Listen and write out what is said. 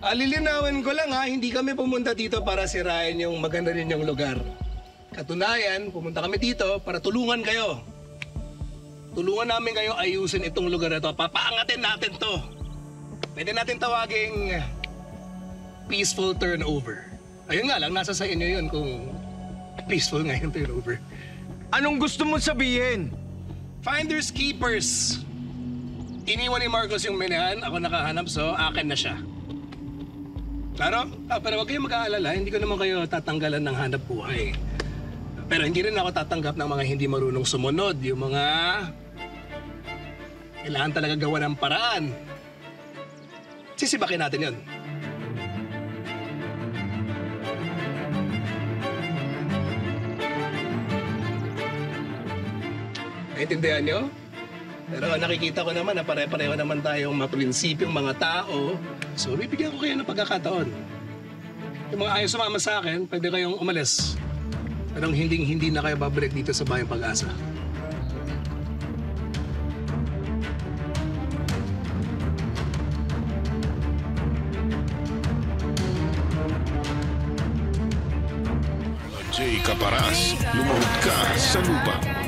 Lilinawin ko lang ha, hindi kami pumunta dito para sirain yung maganda rin yung lugar. Katunayan, pumunta kami dito para tulungan kayo. Tulungan namin kayo ayusin itong lugar na to. Papaangatin natin to. Pwede natin tawaging peaceful turnover. Ayun nga lang, nasa sa inyo yun kung peaceful nga yung turnover. Anong gusto mo sabihin? Finders keepers. Iniwan ni Marcos yung menahan, ako nakahanap, so akin na siya. Klaro? Pero huwag kayong mag-aalala, hindi ko naman kayo tatanggalan ng hanap buhay. Pero hindi rin ako tatanggap ng mga hindi marunong sumunod, yung mga kailangan talaga gawa ng paraan. Sisibakin natin yun. Naintindihan nyo? Pero nakikita ko naman na pare-pareho naman tayong maprinsipyong mga tao. So, bibigyan ko kayo ng pagkakataon. Yung mga ayaw sumama sa akin, pwede kayong umalis. Pero hindi na kayo babalik dito sa Bayang Pag-asa. Jay Caparas, lumuhod ka sa lupa.